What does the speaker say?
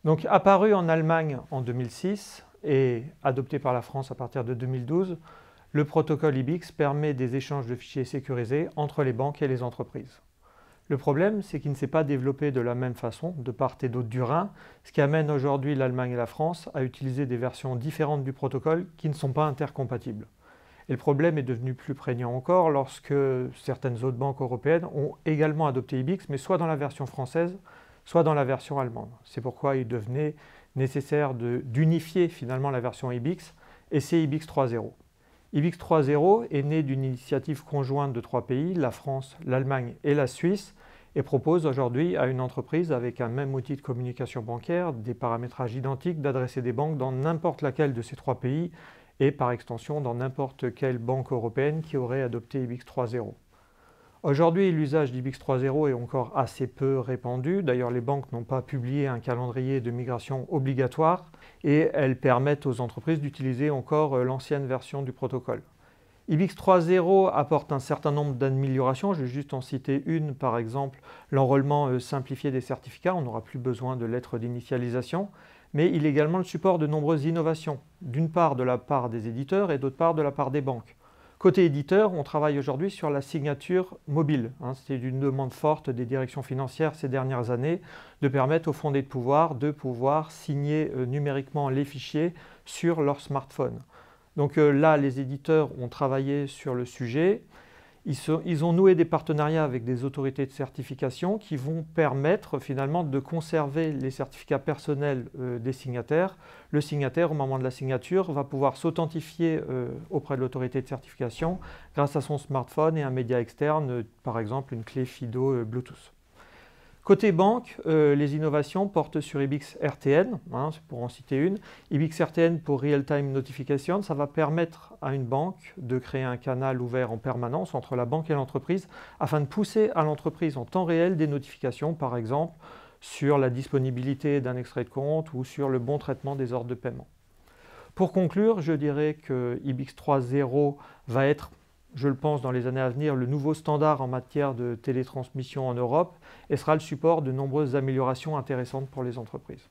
Donc, apparu en Allemagne en 2006 et adopté par la France à partir de 2012, le protocole IBIX permet des échanges de fichiers sécurisés entre les banques et les entreprises. Le problème, c'est qu'il ne s'est pas développé de la même façon de part et d'autre du Rhin, ce qui amène aujourd'hui l'Allemagne et la France à utiliser des versions différentes du protocole qui ne sont pas intercompatibles. Et le problème est devenu plus prégnant encore lorsque certaines autres banques européennes ont également adopté IBIX, mais soit dans la version française, soit dans la version allemande. C'est pourquoi il devenait nécessaire d'unifier finalement la version IBIX, et c'est IBIX 3.0. IBIX 3.0 est né d'une initiative conjointe de 3 pays, la France, l'Allemagne et la Suisse, et propose aujourd'hui à une entreprise avec un même outil de communication bancaire, des paramétrages identiques, d'adresser des banques dans n'importe laquelle de ces 3 pays et par extension dans n'importe quelle banque européenne qui aurait adopté IBIX 3.0. Aujourd'hui, l'usage d'IBIX 3.0 est encore assez peu répandu. D'ailleurs, les banques n'ont pas publié un calendrier de migration obligatoire et elles permettent aux entreprises d'utiliser encore l'ancienne version du protocole. IBIX 3.0 apporte un certain nombre d'améliorations. Je vais juste en citer une, par exemple, l'enrôlement simplifié des certificats. On n'aura plus besoin de lettres d'initialisation. Mais il est également le support de nombreuses innovations, d'une part de la part des éditeurs et d'autre part de la part des banques. Côté éditeur, on travaille aujourd'hui sur la signature mobile. C'est une demande forte des directions financières ces dernières années de permettre aux fondés de pouvoir signer numériquement les fichiers sur leur smartphone. Donc là, les éditeurs ont travaillé sur le sujet. Ils ont noué des partenariats avec des autorités de certification qui vont permettre finalement de conserver les certificats personnels des signataires. Le signataire, au moment de la signature, va pouvoir s'authentifier auprès de l'autorité de certification grâce à son smartphone et un média externe, par exemple une clé FIDO Bluetooth. Côté banque, les innovations portent sur IBIX RTN, pour en citer une. IBIX RTN pour Real Time Notification, ça va permettre à une banque de créer un canal ouvert en permanence entre la banque et l'entreprise afin de pousser à l'entreprise en temps réel des notifications, par exemple sur la disponibilité d'un extrait de compte ou sur le bon traitement des ordres de paiement. Pour conclure, je dirais que IBIX 3.0 va être, je le pense, dans les années à venir, le nouveau standard en matière de télétransmission en Europe et sera le support de nombreuses améliorations intéressantes pour les entreprises.